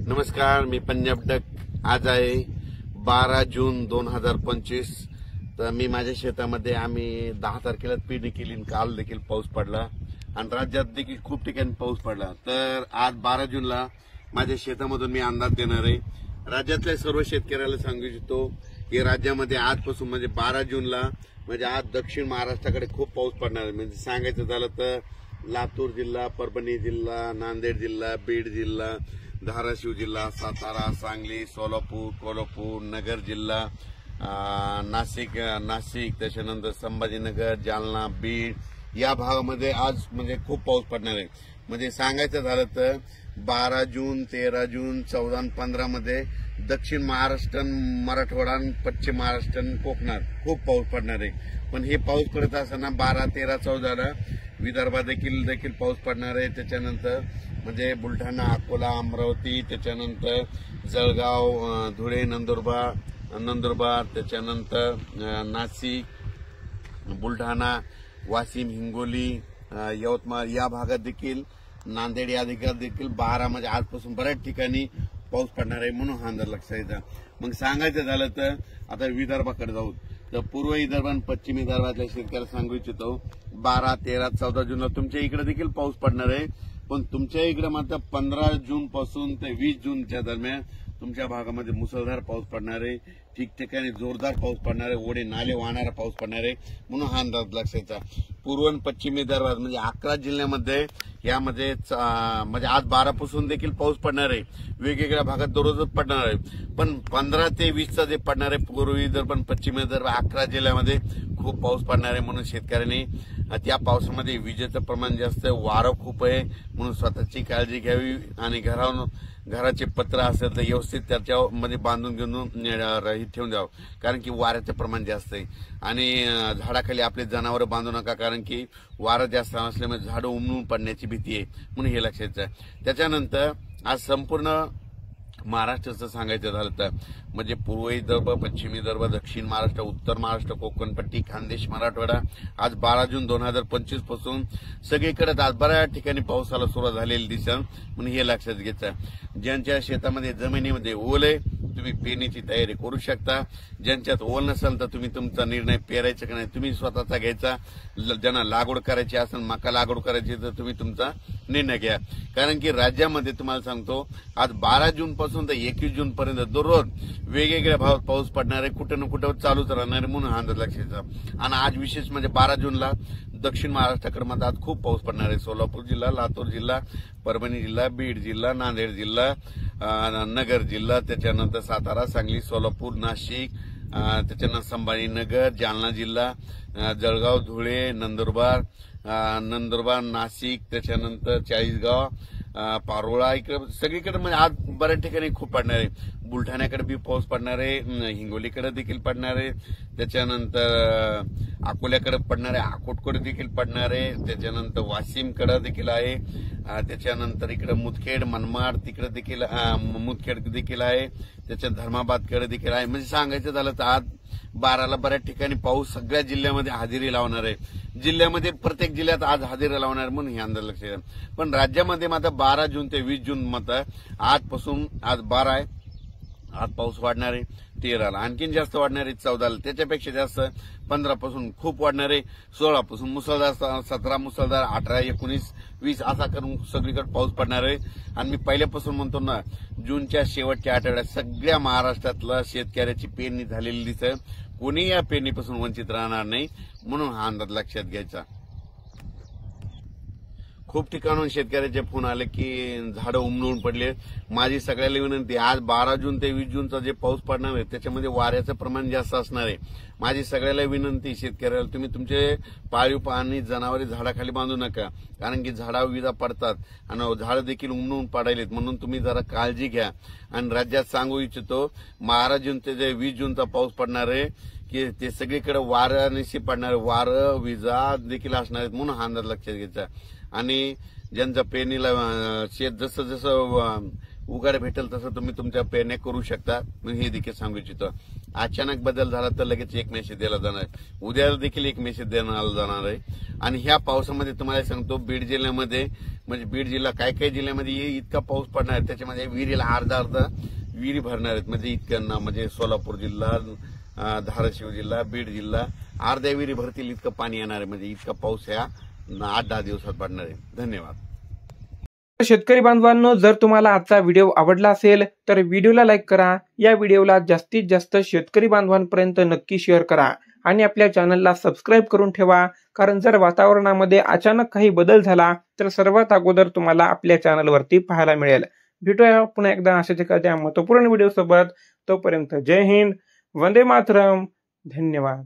नमस्कार, मी पंजाब डक। आज आहे 12 जून 2025। तर मी माझ्या शेतामध्ये आम्ही 10 तारखेला पेरणी केली। काल देखील पाऊस पडला आणि राज्यात देखील खूप ठिकाणी पाऊस पडला। तर आज 12 जूनला माझ्या शेतामधून मी अंदाज देणार आहे। राज्यातल्या सर्व शेतकऱ्याला सांगू इच्छितो की राज्यामध्ये आजपासून म्हणजे 12 जूनला म्हणजे आज दक्षिण महाराष्ट्राकडे खूप पाऊस पडणार आहे। म्हणजे सांगायचं झालं तर लातूर जिल्हा, परभणी जिल्हा, नांदेड जिल्हा, बीड जिल्हा, धाराशिव जिल्हा, सातारा, सांगली, सोलापूर, कोल्हापूर, नगर जिल्हा, नाशिक, त्याच्यानंतर संभाजीनगर, जालना, बीड या भागामध्ये आज म्हणजे खूप पाऊस पडणार आहे। म्हणजे सांगायचं झालं तर 12 जून, 13 जून, 14 आणि 15 मध्ये दक्षिण महाराष्ट्र, मराठवाडा, पश्चिम महाराष्ट्र, कोकणात खूप पाऊस पडणार आहे। पण हे पाऊस पडत असताना 12, 13, 14ला विदर्भात देखील पाऊस पडणार आहे। त्याच्यानंतर म्हणजे बुलढाणा, अकोला, अमरावती, त्याच्यानंतर जळगाव, धुळे, नंदुरबार, त्याच्यानंतर नाशिक, बुलढाणा, वाशिम, हिंगोली, यवतमाळ या भागात देखील, नांदेड या देखील 12 म्हणजे आजपासून बऱ्याच ठिकाणी पाऊस पडणार आहे। म्हणून हा अंदाज लक्षात घ्यायचा। मग सांगायचं झालं तर आता विदर्भाकडे जाऊ तर पूर्व विदर्भ आणि पश्चिम विदर्भातल्या शेतकऱ्याला सांगू इच्छितो 12, 13, 14 जूनला तुमच्या इकडे देखील पाऊस पडणार आहे। पण तुमच्या इकडे मात्र 15 जून पासून ते 20 जूनच्या दरम्यान तुमच्या भागामध्ये मुसळधार पाऊस पडणार आहे। ठिकठिकाणी जोरदार पाऊस पडणार आहे, ओढे नाले वाहणारा पाऊस पडणार आहे। म्हणून हा अंदाज लक्षाचा। पूर्व आणि पश्चिम विदर्भात म्हणजे 11 जिल्ह्यामध्ये यामध्ये म्हणजे आज 12 पासून देखील पाऊस पडणार आहे। वेगवेगळ्या भागात दररोजच पडणार आहे। पण 15 ते 20चा जे पडणार आहे पूर्व विदर्भ आणि पश्चिम विदर्भ 11 जिल्ह्यामध्ये खूप पाऊस पडणार आहे। म्हणून शेतकऱ्यांनी त्या पावसामध्ये विजेचं प्रमाण जास्त आहे, वारं खूप आहे, म्हणून स्वतःची काळजी घ्यावी आणि घराचे पत्र असेल तर व्यवस्थित त्याच्यामध्ये बांधून घेऊन ठेवून द्यावं, कारण की वाऱ्याचं प्रमाण जास्त आहे। आणि झाडाखाली आपले जनावर बांधू नका, कारण की वारं जास्त असल्यामुळे झाडं उमळून पडण्याची भीती आहे। म्हणून हे लक्षात घ्या। त्याच्यानंतर आज संपूर्ण महाराष्ट्राचं सांगायचं झालं तर म्हणजे पूर्व विदर्भ, पश्चिम विदर्भ, दक्षिण महाराष्ट्र, उत्तर महाराष्ट्र, कोकणपट्टी, खानदेश, मराठवाडा आज 12 जून 2025 पासून सगळीकडे आज बऱ्याच ठिकाणी पावसाला सुरुवात झालेली दिसेल। म्हणून हे लक्षात घ्यायचं। ज्यांच्या शेतामध्ये जमिनीमध्ये ओल आहे तुम्ही पेरणीची तयारी करू शकता। ज्यांच्यात ओल नसेल तर तुम्ही तुमचा निर्णय पेरायचा की नाही तुम्ही स्वतःचा घ्यायचा। ज्यांना लागवड करायची असेल, मका लागवड करायची तर तुम्ही तुमचा निर्णय घ्या। कारण की राज्यामध्ये तुम्हाला सांगतो आज 12 जून पासून तर 21 जून पर्यंत दररोज वेगवेगळ्या भागात पाऊस पडणार आहे, कुठे ना कुठे चालूच राहणार आहे। म्हणून हा अंदाज लक्षात घ्या। आणि आज विशेष म्हणजे 12 जूनला दक्षिण महाराष्ट्राकडे मात्र आज खूप पाऊस पडणार आहे। सोलापूर जिल्हा, लातूर जिल्हा, परभणी जिल्हा, बीड जिल्हा, नांदेड जिल्हा, नगर जिल्हा, त्याच्यानंतर सातारा, सांगली, सोलापूर, नाशिक, त्याच्यानंतर संभाजीनगर, जालना जिल्हा, जळगाव, धुळे, नंदुरबार, नाशिक, त्याच्यानंतर चाळीसगाव, पारोळा इकडे सगळीकडे म्हणजे आज बऱ्याच ठिकाणी खूप पडणार आहे। बुलढाण्याकडे बी पाऊस पडणार आहे, हिंगोलीकडे देखील पडणार आहे, त्याच्यानंतर अकोल्याकडे पडणार आहे, अकोटकडे देखील पडणार आहे, त्याच्यानंतर वाशिमकडे देखील आहे, त्याच्यानंतर इकडे मुदखेड, मनमाड तिकडे देखील मुदखेड देखील आहे, त्याच्या धर्माबादकडे देखील आहे। म्हणजे सांगायचं झालं तर आज 12ला बऱ्याच ठिकाणी पाऊस सगळ्या जिल्ह्यामध्ये हजेरी लावणार आहे। जिल्ह्यामध्ये प्रत्येक जिल्ह्यात आज हजेरी लावणार म्हणून हे अंदाज लक्षात घ्या। पण राज्यामध्ये मात्र 12 जून ते 20 जून मात्र आजपासून आज 12 आहे, आज पाऊस वाढणार आहे 13ला, आणखीन जास्त वाढणार आहे 14ला, त्याच्यापेक्षा जास्त 15 पासून खूप वाढणार आहे, 16 पासून मुसळधार, 17 मुसळधार, 18, 19, 20 असा करून सगळीकडे पाऊस पडणार आहे। आणि मी पहिल्यापासून म्हणतो ना जूनच्या शेवटच्या आठवड्यात सगळ्या महाराष्ट्रातल्या शेतकऱ्याची पेरणी झालेली दिसेल, कोणी या पेरणीपासून वंचित राहणार नाही। म्हणून हा अंदाज लक्षात घ्यायचा। खूप ठिकाणून शेतकऱ्याचे फोन आले की झाडं उमलून पडले। माझी सगळ्याला विनंती, आज 12 जून ते 20 जूनचा जे पाऊस पडणार आहे त्याच्यामध्ये वाऱ्याचं प्रमाण जास्त असणार आहे। माझी सगळ्याला विनंती शेतकऱ्याला, तुम्ही तुमचे पाळीव प्राणी जनावरे झाडाखाली बांधू नका, कारण की झाडावर विजा पडतात आणि झाडं देखील उमलून पडायलेत। म्हणून तुम्ही जरा काळजी घ्या। आणि राज्यात सांगू इच्छितो 12 जून ते जे 20 जूनचा पाऊस पडणार आहे की ते सगळीकडे वाऱ्यानिशी पडणार, वारं विजा देखील असणार आहेत। म्हणून हा अंदाज लक्षात घ्यायचा। आणि ज्यांचा पेरणीला शेत जसं उघाड भेटेल तसं तुम्ही तुमच्या पेरण्या करू शकता. मी हे देखील सांगू इच्छितो. अचानक बदल झाला तर लगेच एक मेसेज दिला जाणार आहे, उद्या देखील एक मेसेज देण्यात जाणार आहे. आणि ह्या पावसामध्ये तुम्हाला सांगतो बीड जिल्ह्यामध्ये म्हणजे बीड जिल्हा काही जिल्ह्यामध्ये इतका पाऊस पडणार आहे, त्याच्यामध्ये विहिरीला अर्धा विहिरी भरणार आहेत. म्हणजे इतकं म्हणजे सोलापूर जिल्हा, धाराशिव जिल्हा, बीड जिल्हा अर्ध्या विहिरी भरतील इतकं पाणी येणार आहे. म्हणजे इतका पाऊस ह्या 8-10 दिवसात पडणार आहे. धन्यवाद. शेतकरी बांधवांनो, जर तुम्हाला आजचा व्हिडिओ आवडला असेल तर व्हिडिओला लाईक करा. या व्हिडिओला जास्तीत जास्त शेतकरी बांधवांपर्यंत नक्की शेअर करा आणि आपल्या चॅनलला सबस्क्राईब करून ठेवा. कारण जर वातावरणामध्ये अचानक काही बदल झाला तर सर्वात अगोदर तुम्हाला आपल्या चॅनलवरती पाहायला मिळेल. भेटूया पुन्हा एकदा अशाच एखाद्या महत्त्वपूर्ण व्हिडिओ सोबत. तोपर्यंत जय हिंद, वंदे मातरम, धन्यवाद.